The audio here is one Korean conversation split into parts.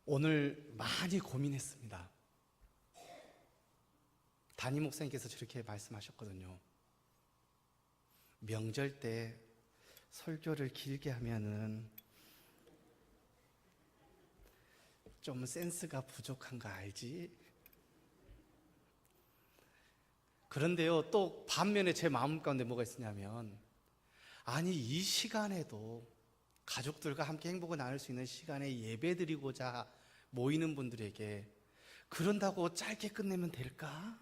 오늘 많이 고민했습니다. 담임 목사님께서 저렇게 말씀하셨거든요. 명절 때 설교를 길게 하면은 좀 센스가 부족한 거 알지? 그런데요, 또 반면에 제 마음 가운데 뭐가 있었냐면, 아니 이 시간에도 가족들과 함께 행복을 나눌 수 있는 시간에 예배드리고자 모이는 분들에게 그런다고 짧게 끝내면 될까?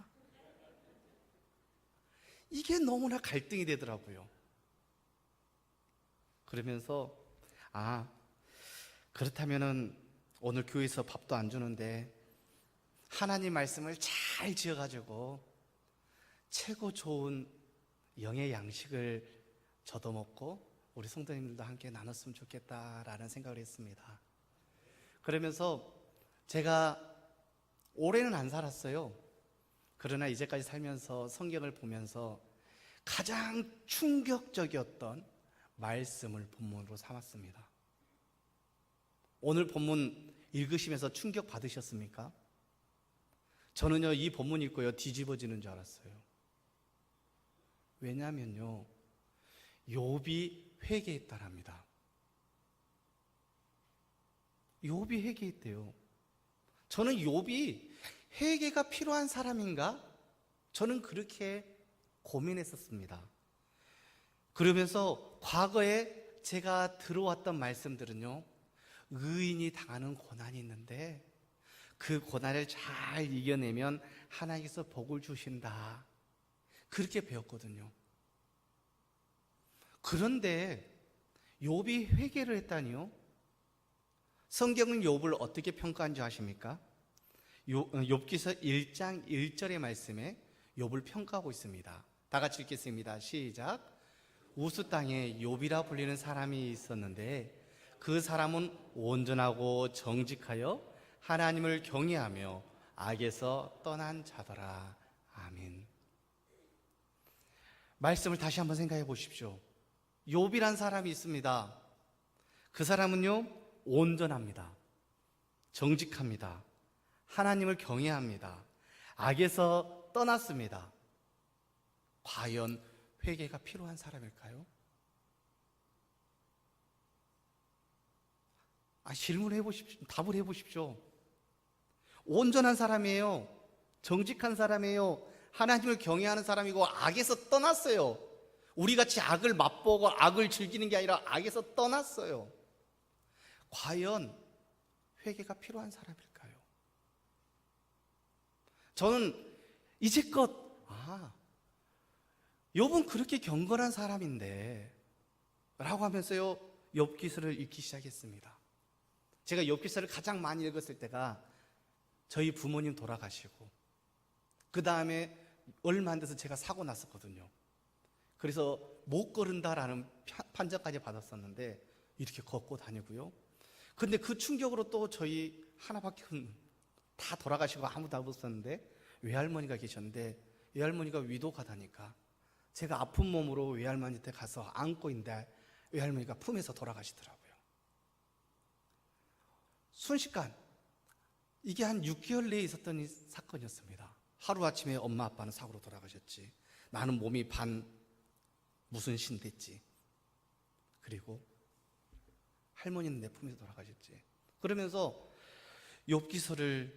이게 너무나 갈등이 되더라고요. 그러면서 그렇다면은 오늘 교회에서 밥도 안 주는데 하나님 말씀을 잘 지어가지고 최고 좋은 영의 양식을 저도 먹고 우리 성도님들도 함께 나눴으면 좋겠다라는 생각을 했습니다. 그러면서 제가 오래는 안 살았어요. 그러나 이제까지 살면서 성경을 보면서 가장 충격적이었던 말씀을 본문으로 삼았습니다. 오늘 본문 읽으시면서 충격 받으셨습니까? 저는요, 이 본문 읽고요 뒤집어지는 줄 알았어요. 왜냐하면요, 욥이 회개했다랍니다. 욥이 회개했대요. 저는 욥이 회개가 필요한 사람인가? 저는 그렇게 고민했었습니다. 그러면서 과거에 제가 들어왔던 말씀들은요, 의인이 당하는 고난이 있는데 그 고난을 잘 이겨내면 하나님께서 복을 주신다, 그렇게 배웠거든요. 그런데 욥이 회개를 했다니요? 성경은 욥을 어떻게 평가한 줄 아십니까? 욥기서 1장 1절의 말씀에 욥을 평가하고 있습니다. 다 같이 읽겠습니다. 시작. 우스 땅에 욥이라 불리는 사람이 있었는데 그 사람은 온전하고 정직하여 하나님을 경외하며 악에서 떠난 자더라. 아멘. 말씀을 다시 한번 생각해 보십시오. 욥이란 사람이 있습니다. 그 사람은요, 온전합니다. 정직합니다. 하나님을 경외합니다. 악에서 떠났습니다. 과연 회개가 필요한 사람일까요? 질문을 해보십시오. 답을 해보십시오. 온전한 사람이에요. 정직한 사람이에요. 하나님을 경외하는 사람이고 악에서 떠났어요. 우리같이 악을 맛보고 악을 즐기는 게 아니라 악에서 떠났어요. 과연 회개가 필요한 사람일까요? 저는 이제껏 욥은 그렇게 경건한 사람인데 라고 하면서요, 욥기서를 읽기 시작했습니다. 제가 욥기서를 가장 많이 읽었을 때가 저희 부모님 돌아가시고 그 다음에 얼마 안 돼서 제가 사고 났었거든요. 그래서 못 걸은다라는 판정까지 받았었는데 이렇게 걷고 다니고요. 근데 그 충격으로 또 저희 하나밖에 다 돌아가시고 아무도 없었는데 외할머니가 계셨는데 외할머니가 위독하다니까 제가 아픈 몸으로 외할머니한테 가서 안고 있는데 외할머니가 품에서 돌아가시더라고요. 순식간 이게 한 6개월 내에 있었던 사건이었습니다. 하루아침에 엄마 아빠는 사고로 돌아가셨지, 나는 몸이 반 무슨 신 됐지, 그리고 할머니는 내 품에서 돌아가셨지. 그러면서 욥기서를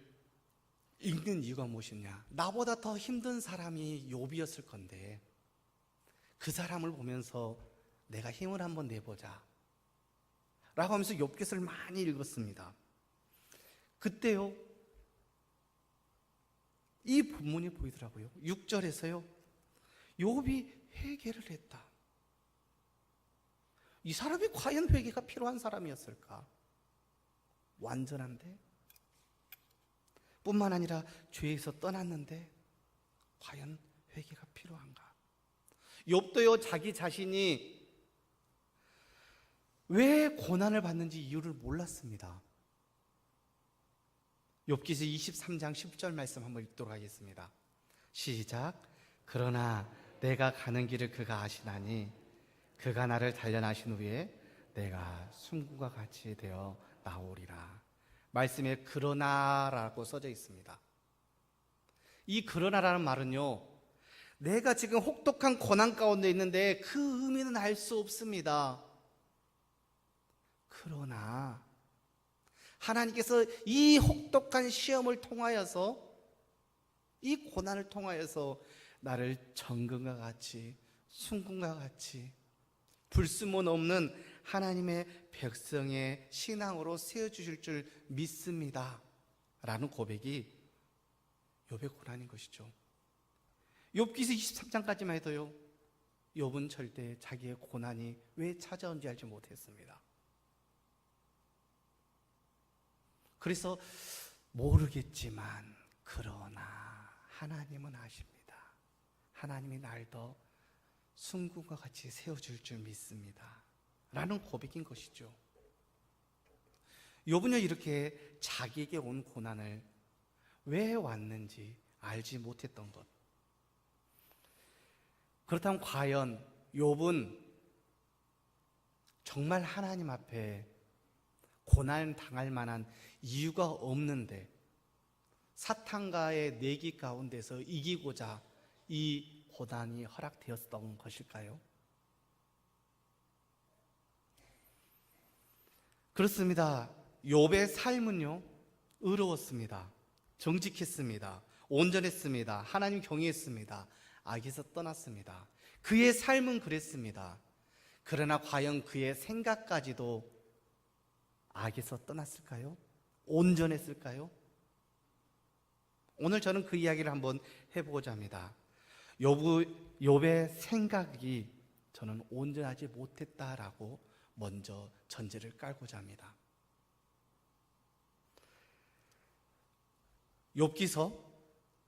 읽는 이유가 무엇이냐, 나보다 더 힘든 사람이 욥이었을 건데 그 사람을 보면서 내가 힘을 한번 내보자 라고 하면서 욥기서를 많이 읽었습니다. 그때요, 이 본문이 보이더라고요. 6절에서요, 욥이 회개를 했다. 이 사람이 과연 회개가 필요한 사람이었을까? 완전한데? 뿐만 아니라 죄에서 떠났는데 과연 회개가 필요한가? 욥도요, 자기 자신이 왜 고난을 받는지 이유를 몰랐습니다. 욥기서 23장 10절 말씀 한번 읽도록 하겠습니다. 시작. 그러나 내가 가는 길을 그가 아시나니 그가 나를 단련하신 후에 내가 순구가 같이 되어 나오리라. 말씀에 그러나라고 써져 있습니다. 이 그러나라는 말은요, 내가 지금 혹독한 고난 가운데 있는데 그 의미는 알 수 없습니다. 그러나 하나님께서 이 혹독한 시험을 통하여서, 이 고난을 통하여서 나를 정금과 같이, 순금과 같이 불순물 없는 하나님의 백성의 신앙으로 세워주실 줄 믿습니다 라는 고백이 욥의 고난인 것이죠. 욥기서 23장까지만 해도요, 욥은 절대 자기의 고난이 왜 찾아온지 알지 못했습니다. 그래서 모르겠지만 그러나 하나님은 아십니다. 하나님이 날 더 순금과 같이 세워줄 줄 믿습니다 라는 고백인 것이죠. 욥은요, 이렇게 자기에게 온 고난을 왜 왔는지 알지 못했던 것. 그렇다면 과연 욥은 정말 하나님 앞에 고난 당할 만한 이유가 없는데 사탄과의 내기 가운데서 이기고자 이 고난이 허락되었던 것일까요? 그렇습니다. 욥의 삶은요, 의로웠습니다. 정직했습니다. 온전했습니다. 하나님 경외했습니다. 악에서 떠났습니다. 그의 삶은 그랬습니다. 그러나 과연 그의 생각까지도 악에서 떠났을까요? 온전했을까요? 오늘 저는 그 이야기를 한번 해보고자 합니다. 욥의 생각이 저는 온전하지 못했다라고 먼저 전제를 깔고자 합니다. 욥기서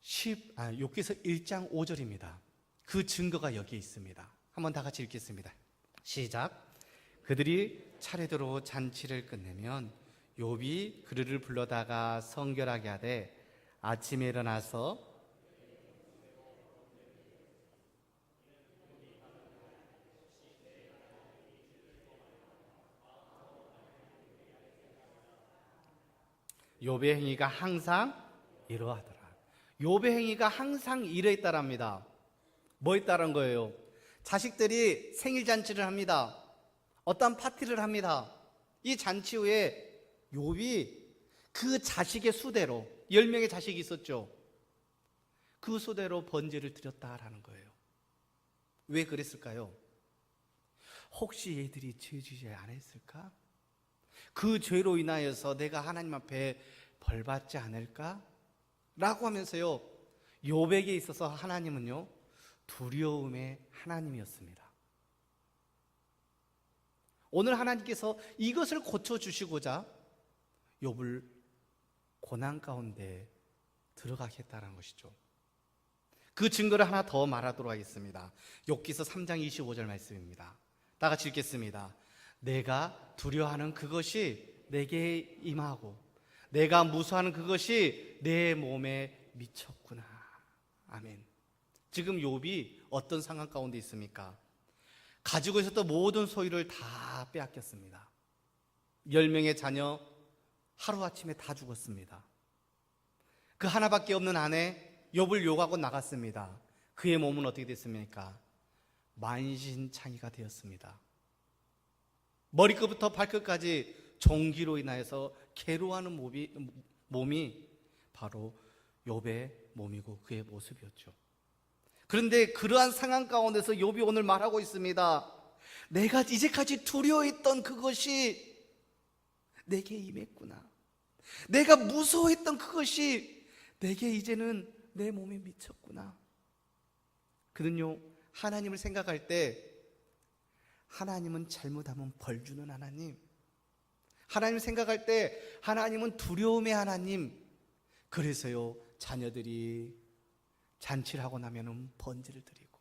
1장 5절입니다. 그 증거가 여기에 있습니다. 한번 다 같이 읽겠습니다. 시작. 그들이 차례대로 잔치를 끝내면 욥이 그들을 불러다가 성결하게 하되 아침에 일어나서 욥의 행위가 항상 이러하더라. 욥의 행위가 항상 이러했다랍니다. 뭐 했다는 거예요? 자식들이 생일 잔치를 합니다. 어떤 파티를 합니다. 이 잔치 후에 욥이 그 자식의 수대로, 10명의 자식이 있었죠. 그 수대로 번제를 드렸다라는 거예요. 왜 그랬을까요? 혹시 얘들이 죄지지 않았을까? 그 죄로 인하여서 내가 하나님 앞에 벌받지 않을까? 라고 하면서요, 욥에게 있어서 하나님은요, 두려움의 하나님이었습니다. 오늘 하나님께서 이것을 고쳐주시고자 욥을 고난 가운데 들어가겠다는 것이죠. 그 증거를 하나 더 말하도록 하겠습니다. 욥기서 3장 25절 말씀입니다. 다 같이 읽겠습니다. 내가 두려워하는 그것이 내게 임하고 내가 무서워하는 그것이 내 몸에 미쳤구나. 아멘. 지금 욥이 어떤 상황 가운데 있습니까? 가지고 있었던 모든 소유를 다 빼앗겼습니다. 10명의 자녀 하루아침에 다 죽었습니다. 그 하나밖에 없는 아내 욥을 욕하고 나갔습니다. 그의 몸은 어떻게 됐습니까? 만신창이가 되었습니다. 머리끝부터 발끝까지 종기로 인하여서 괴로워하는 몸이 바로 욥의 몸이고 그의 모습이었죠. 그런데 그러한 상황 가운데서 욥이 오늘 말하고 있습니다. 내가 이제까지 두려워했던 그것이 내게 임했구나. 내가 무서워했던 그것이 내게 이제는 내 몸에 미쳤구나. 그는요, 하나님을 생각할 때 하나님은 잘못하면 벌 주는 하나님, 하나님을 생각할 때 하나님은 두려움의 하나님. 그래서요, 자녀들이 잔치를 하고 나면은 번제를 드리고,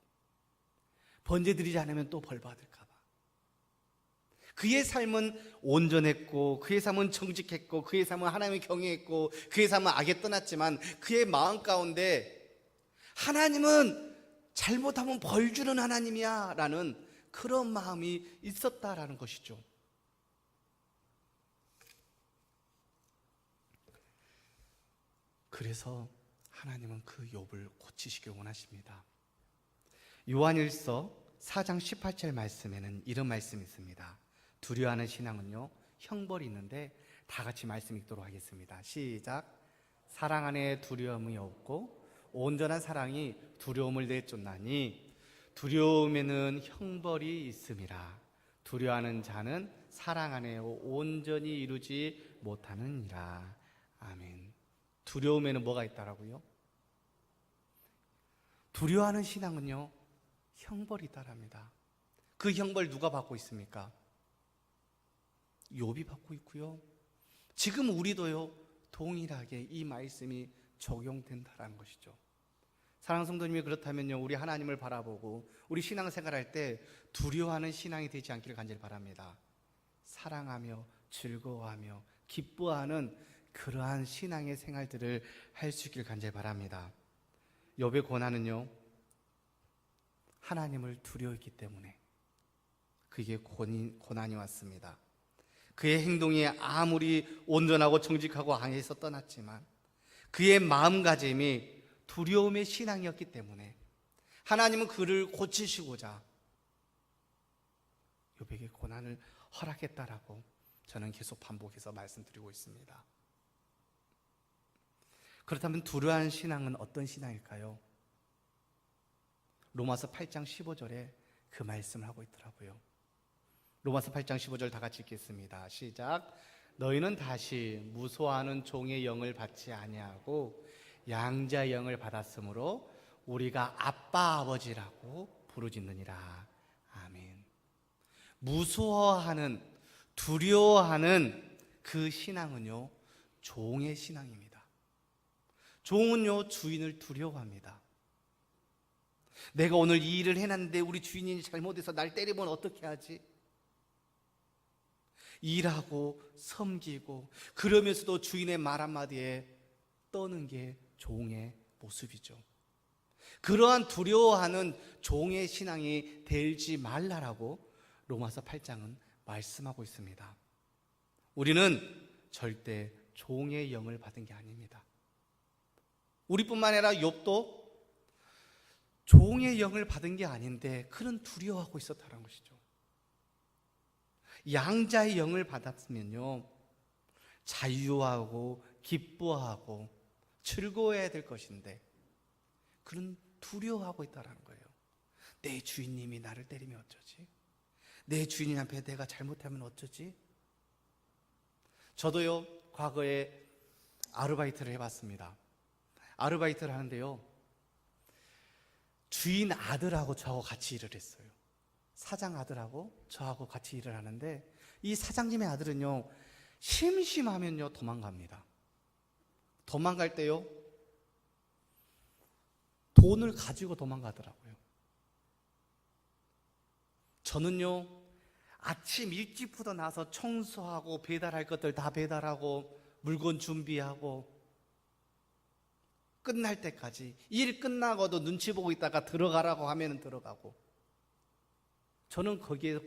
번제 드리지 않으면 또 벌 받을까 봐. 그의 삶은 온전했고, 그의 삶은 정직했고, 그의 삶은 하나님을 경외했고, 그의 삶은 악에 떠났지만 그의 마음 가운데 하나님은 잘못하면 벌 주는 하나님이야 라는 그런 마음이 있었다라는 것이죠. 그래서 하나님은 그 욥을 고치시길 원하십니다. 요한일서 4장 18절 말씀에는 이런 말씀이 있습니다. 두려워하는 신앙은요, 형벌이 있는데 다 같이 말씀 읽도록 하겠습니다. 시작. 사랑 안에 두려움이 없고 온전한 사랑이 두려움을 내쫓나니 두려움에는 형벌이 있음이라. 두려워하는 자는 사랑 안에 온전히 이루지 못하느니라. 아멘. 두려움에는 뭐가 있다라고요? 두려워하는 신앙은요, 형벌이 있다랍니다. 그 형벌 누가 받고 있습니까? 욥이 받고 있고요. 지금 우리도요, 동일하게 이 말씀이 적용된다라는 것이죠. 사랑하는 성도님이 그렇다면요, 우리 하나님을 바라보고 우리 신앙생활할 때 두려워하는 신앙이 되지 않기를 간절히 바랍니다. 사랑하며 즐거워하며 기뻐하는 그러한 신앙의 생활들을 할 수 있기를 간절히 바랍니다. 욥의 고난은요, 하나님을 두려워했기 때문에 그에게 고난이 왔습니다. 그의 행동이 아무리 온전하고 정직하고 ang해서 떠났지만 그의 마음가짐이 두려움의 신앙이었기 때문에 하나님은 그를 고치시고자 욥에게 고난을 허락했다라고 저는 계속 반복해서 말씀드리고 있습니다. 그렇다면 두려워하는 신앙은 어떤 신앙일까요? 로마서 8장 15절에 그 말씀을 하고 있더라고요. 로마서 8장 15절 다 같이 읽겠습니다. 시작. 너희는 다시 무소하는 종의 영을 받지 아니하고 양자의 영을 받았으므로 우리가 아빠 아버지라고 부르짖느니라. 아멘. 무서워하는, 두려워하는 그 신앙은요, 종의 신앙입니다. 종은요, 주인을 두려워합니다. 내가 오늘 이 일을 해놨는데 우리 주인이 잘못해서 날 때리면 어떻게 하지? 일하고 섬기고 그러면서도 주인의 말 한마디에 떠는 게 종의 모습이죠. 그러한 두려워하는 종의 신앙이 되지 말라라고 로마서 8장은 말씀하고 있습니다. 우리는 절대 종의 영을 받은 게 아닙니다. 우리뿐만 아니라 욥도 종의 영을 받은 게 아닌데 그는 두려워하고 있었다는 것이죠. 양자의 영을 받았으면요, 자유하고 기뻐하고 즐거워해야 될 것인데 그는 두려워하고 있다는 거예요. 내 주인님이 나를 때리면 어쩌지? 내 주인님 앞에 내가 잘못하면 어쩌지? 저도요, 과거에 아르바이트를 해봤습니다. 아르바이트를 하는데요, 주인 아들하고 저하고 같이 일을 했어요. 사장 아들하고 저하고 같이 일을 하는데 이 사장님의 아들은요, 심심하면요 도망갑니다. 도망갈 때요, 돈을 가지고 도망가더라고요. 저는요, 아침 일찍부터 나서 청소하고 배달할 것들 다 배달하고 물건 준비하고 끝날 때까지, 일 끝나고도 눈치 보고 있다가 들어가라고 하면 들어가고, 저는 거기에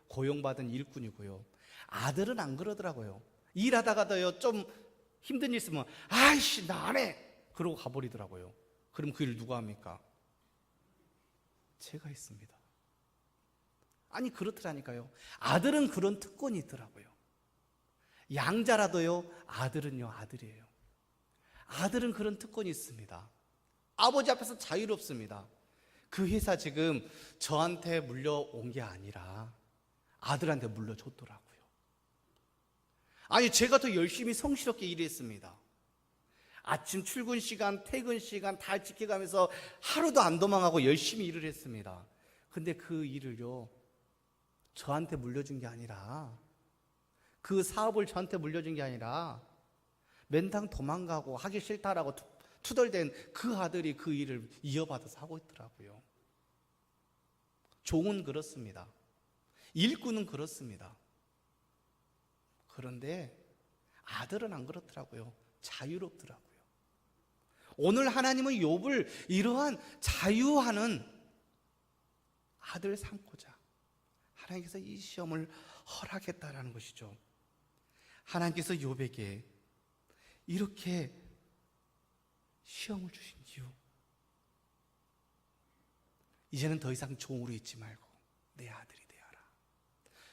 고용받은 일꾼이고요. 아들은 안 그러더라고요. 일하다가도요, 좀 힘든 일 있으면 아이씨 나 안 해! 그러고 가버리더라고요. 그럼 그 일 누가 합니까? 제가 했습니다. 아니 그렇더라니까요. 아들은 그런 특권이 있더라고요. 양자라도요, 아들은요 아들이에요. 아들은 그런 특권이 있습니다. 아버지 앞에서 자유롭습니다. 그 회사 지금 저한테 물려온 게 아니라 아들한테 물려줬더라고요. 아니 제가 더 열심히 성실하게 일했습니다. 아침 출근 시간, 퇴근 시간 다 지켜가면서 하루도 안 도망가고 열심히 일을 했습니다. 근데 그 일을요, 저한테 물려준 게 아니라, 그 사업을 저한테 물려준 게 아니라 맨당 도망가고 하기 싫다라고 투덜댄 그 아들이 그 일을 이어받아서 하고 있더라고요. 종은 그렇습니다. 일꾼은 그렇습니다. 그런데 아들은 안 그렇더라고요. 자유롭더라고요. 오늘 하나님은 욥을 이러한 자유하는 아들 삼고자 하나님께서 이 시험을 허락했다라는 것이죠. 하나님께서 욥에게 이렇게 시험을 주신 이유. 이제는 더 이상 종으로 있지 말고 내 아들이 되어라.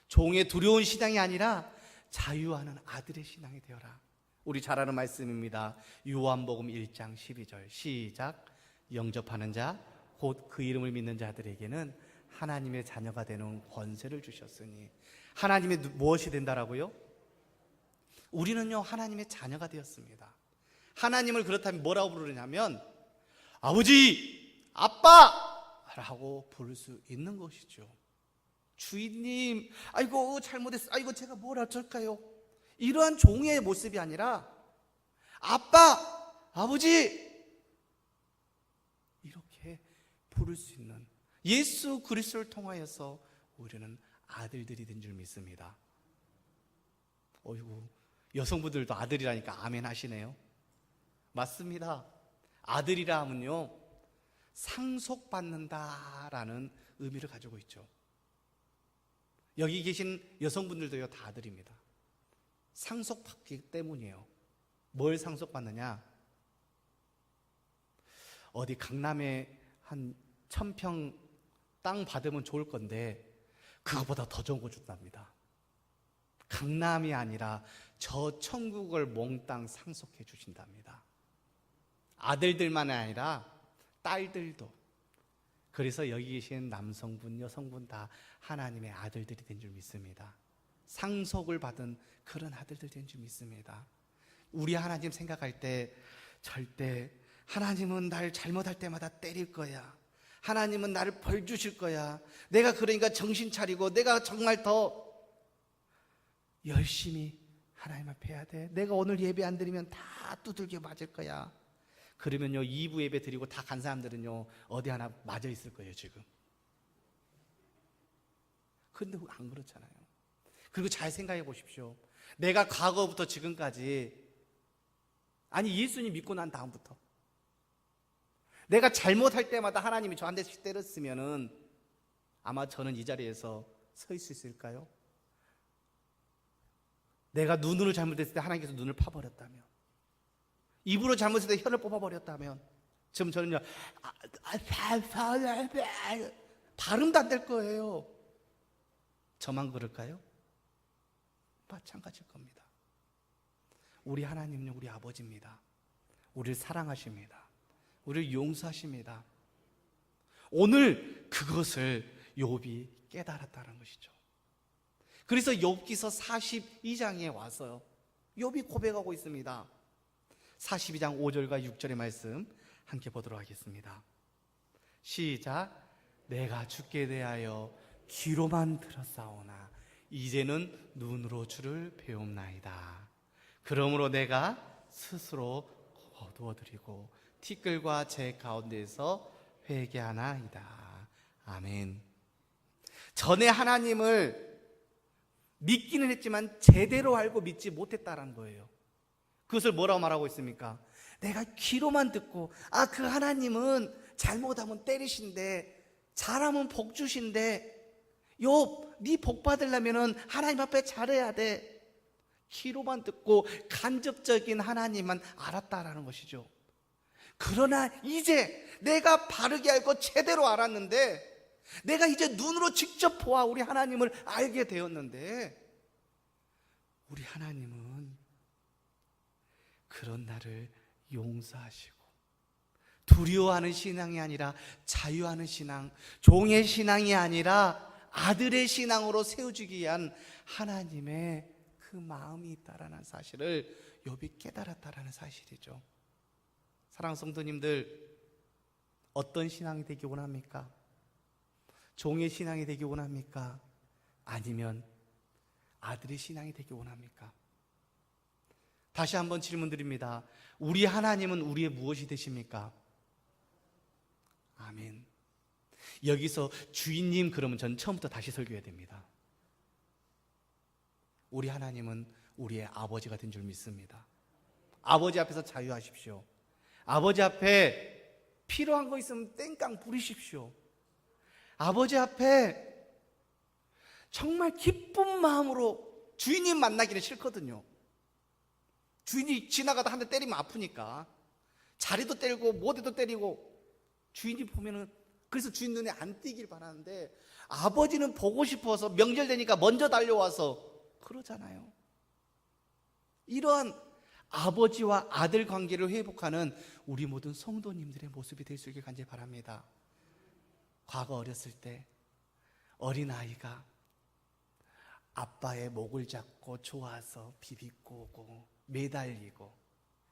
종의 두려운 신앙이 아니라 자유하는 아들의 신앙이 되어라. 우리 잘 아는 말씀입니다. 요한복음 1장 12절 시작. 영접하는 자 곧 그 이름을 믿는 자들에게는 하나님의 자녀가 되는 권세를 주셨으니. 하나님의 무엇이 된다라고요? 우리는요 하나님의 자녀가 되었습니다. 하나님을 그렇다면 뭐라고 부르냐면 아버지, 아빠 라고 부를 수 있는 것이죠. 주인님, 아이고 잘못했어, 아이고 제가 뭘 어쩔까요? 이러한 종의 모습이 아니라 아빠, 아버지 이렇게 부를 수 있는 예수 그리스도를 통하여서 우리는 아들들이 된 줄 믿습니다. 어이구, 여성분들도 아들이라니까 아멘 하시네요. 맞습니다. 아들이라 하면요 상속받는다라는 의미를 가지고 있죠. 여기 계신 여성분들도요 다 아들입니다. 상속받기 때문이에요. 뭘 상속받느냐? 어디 강남에 한 1000평 땅 받으면 좋을 건데 그거보다 더 좋은 거 준답니다. 강남이 아니라 저 천국을 몽땅 상속해 주신답니다. 아들들만 아니라 딸들도. 그래서 여기 계신 남성분, 여성분 다 하나님의 아들들이 된 줄 믿습니다. 상속을 받은 그런 아들들 된 줄 믿습니다. 우리 하나님 생각할 때 절대 하나님은 날 잘못할 때마다 때릴 거야, 하나님은 나를 벌 주실 거야, 내가 그러니까 정신 차리고 내가 정말 더 열심히 하나님 앞에 해야 돼, 내가 오늘 예배 안 드리면 다 두들겨 맞을 거야. 그러면요 2부 예배 드리고 다 간 사람들은요 어디 하나 맞아 있을 거예요 지금. 근데 안 그렇잖아요. 그리고 잘 생각해 보십시오. 내가 과거부터 지금까지, 아니 예수님 믿고 난 다음부터 내가 잘못할 때마다 하나님이 저한 대씩 때렸으면은 아마 저는 이 자리에서 서 있을 수 있을까요? 내가 눈으로 잘못했을 때 하나님께서 눈을 파버렸다면, 입으로 잘못했을 때 혀를 뽑아버렸다면, 지금 저는요 발음도 안 될 거예요. 저만 그럴까요? 마찬가지일 겁니다. 우리 하나님은 우리 아버지입니다. 우리를 사랑하십니다. 우리를 용서하십니다. 오늘 그것을 욥이 깨달았다는 것이죠. 그래서 욥기서 42장에 와서 욥이 고백하고 있습니다. 42장 5절과 6절의 말씀 함께 보도록 하겠습니다. 시작. 내가 주께 대하여 귀로만 들었사오나 이제는 눈으로 주를 배움나이다. 그러므로 내가 스스로 거두어드리고 티끌과 제 가운데에서 회개하나이다. 아멘. 전에 하나님을 믿기는 했지만 제대로 알고 믿지 못했다라는 거예요. 그것을 뭐라고 말하고 있습니까? 내가 귀로만 듣고 그 하나님은 잘못하면 때리신대, 잘하면 복 주신대, 욥 네 복 받으려면 하나님 앞에 잘해야 돼. 귀로만 듣고 간접적인 하나님만 알았다라는 것이죠. 그러나 이제 내가 바르게 알고 제대로 알았는데, 내가 이제 눈으로 직접 보아 우리 하나님을 알게 되었는데, 우리 하나님은 그런 나를 용서하시고 두려워하는 신앙이 아니라 자유하는 신앙, 종의 신앙이 아니라 아들의 신앙으로 세워주기 위한 하나님의 그 마음이 있다라는 사실을 욥이 깨달았다라는 사실이죠. 사랑하는 성도님들, 어떤 신앙이 되기 원합니까? 종의 신앙이 되기 원합니까? 아니면 아들의 신앙이 되기 원합니까? 다시 한번 질문 드립니다. 우리 하나님은 우리의 무엇이 되십니까? 아멘. 여기서 주인님 그러면 전 처음부터 다시 설교해야 됩니다. 우리 하나님은 우리의 아버지가 된 줄 믿습니다. 아버지 앞에서 자유하십시오. 아버지 앞에 필요한 거 있으면 땡깡 부리십시오. 아버지 앞에 정말 기쁜 마음으로, 주인님 만나기는 싫거든요. 주인이 지나가다 한 대 때리면 아프니까 자리도 때리고 모대도 때리고 주인이 보면은 그래서 주인 눈에 안 띄길 바라는데 아버지는 보고 싶어서 명절 되니까 먼저 달려와서 그러잖아요. 이러한 아버지와 아들 관계를 회복하는 우리 모든 성도님들의 모습이 될 수 있길 간절히 바랍니다. 과거 어렸을 때 어린아이가 아빠의 목을 잡고 좋아서 비비꼬고 매달리고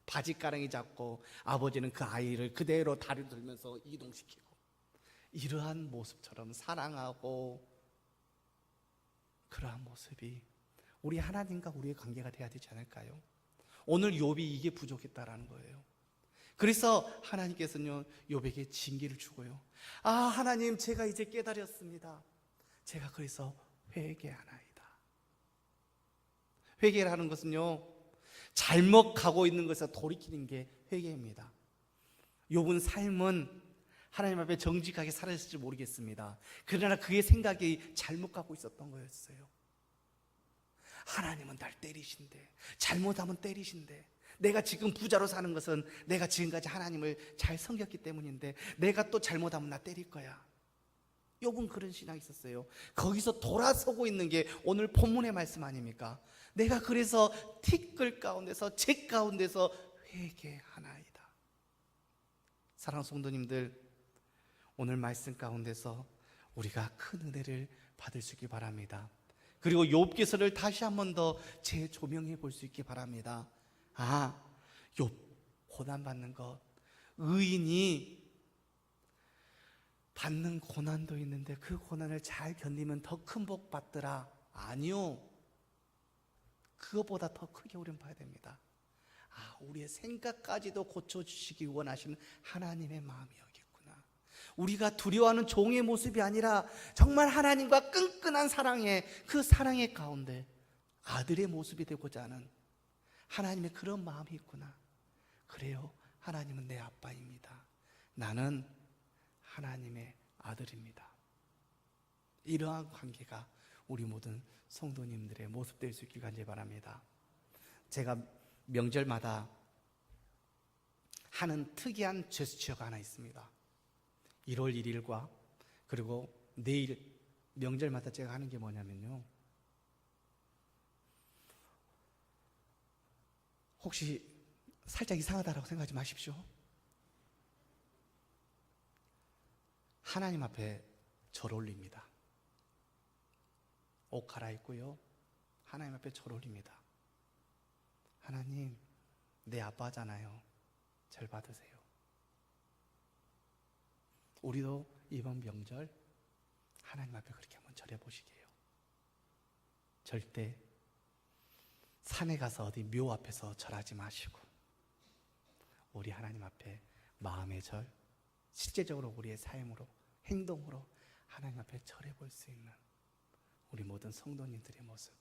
바지가랑이 잡고 아버지는 그 아이를 그대로 다리 들면서 이동시키고 이러한 모습처럼 사랑하고 그러한 모습이 우리 하나님과 우리의 관계가 돼야 되지 않을까요? 오늘 욥이 이게 부족했다라는 거예요. 그래서 하나님께서는요 욥에게 징계를 주고요. 아 하나님 제가 이제 깨달았습니다. 제가 그래서 회개하나이다. 회개라는 것은요 잘못 가고 있는 것에서 돌이키는 게 회개입니다. 욥은 삶은 하나님 앞에 정직하게 살았을지 모르겠습니다. 그러나 그의 생각이 잘못 가고 있었던 거였어요. 하나님은 날 때리신대, 잘못하면 때리신대, 내가 지금 부자로 사는 것은 내가 지금까지 하나님을 잘 섬겼기 때문인데 내가 또 잘못하면 나 때릴 거야. 욥은 그런 신앙이 있었어요. 거기서 돌아서고 있는 게 오늘 본문의 말씀 아닙니까? 내가 그래서 티끌 가운데서 재 가운데서 회개하나이다. 사랑하는 성도님들, 오늘 말씀 가운데서 우리가 큰 은혜를 받을 수 있길 바랍니다. 그리고 욥기서를 다시 한 번 더 재조명해 볼 수 있길 바랍니다. 아, 욥 고난받는 것, 의인이 받는 고난도 있는데 그 고난을 잘 견디면 더 큰 복 받더라. 아니요, 그것보다 더 크게 우리는 봐야 됩니다. 아, 우리의 생각까지도 고쳐주시기 원하시는 하나님의 마음이었겠구나. 우리가 두려워하는 종의 모습이 아니라 정말 하나님과 끈끈한 사랑의 그 사랑의 가운데 아들의 모습이 되고자 하는 하나님의 그런 마음이 있구나. 그래요, 하나님은 내 아빠입니다. 나는 하나님의 아들입니다. 이러한 관계가 우리 모든 성도님들의 모습 될 수 있길 간절히 바랍니다. 제가 명절마다 하는 특이한 제스처가 하나 있습니다. 1월 1일과 그리고 내일 명절마다 제가 하는 게 뭐냐면요, 혹시 살짝 이상하다라고 생각하지 마십시오. 하나님 앞에 절 올립니다. 옷 갈아입고요, 하나님 앞에 절 올립니다. 하나님, 내 아빠잖아요. 절 받으세요. 우리도 이번 명절 하나님 앞에 그렇게 한번 절해 보시게요. 절대 산에 가서 어디 묘 앞에서 절하지 마시고 우리 하나님 앞에 마음의 절, 실제적으로 우리의 삶으로, 행동으로 하나님 앞에 절해 볼 수 있는 우리 모든 성도님들의 모습,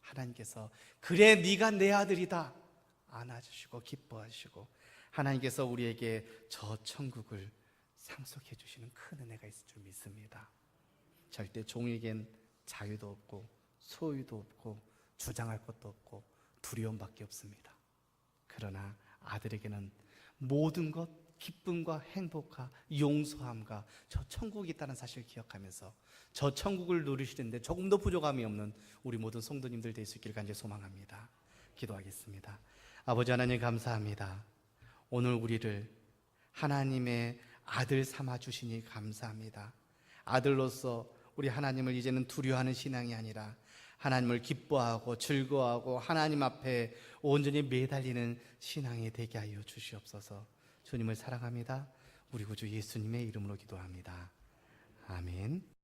하나님께서 그래 네가 내 아들이다 안아주시고 기뻐하시고 하나님께서 우리에게 저 천국을 상속해 주시는 큰 은혜가 있을 줄 믿습니다. 절대 종에겐 자유도 없고 소유도 없고 주장할 것도 없고 두려움밖에 없습니다. 그러나 아들에게는 모든 것, 기쁨과 행복과 용서함과 저 천국이 있다는 사실을 기억하면서 저 천국을 누리시는데 조금도 부족함이 없는 우리 모든 성도님들 될 수 있기를 간절히 소망합니다. 기도하겠습니다. 아버지 하나님 감사합니다. 오늘 우리를 하나님의 아들 삼아 주시니 감사합니다. 아들로서 우리 하나님을 이제는 두려워하는 신앙이 아니라 하나님을 기뻐하고 즐거워하고 하나님 앞에 온전히 매달리는 신앙이 되게 하여 주시옵소서. 주님을 사랑합니다. 우리 구주 예수님의 이름으로 기도합니다. 아멘.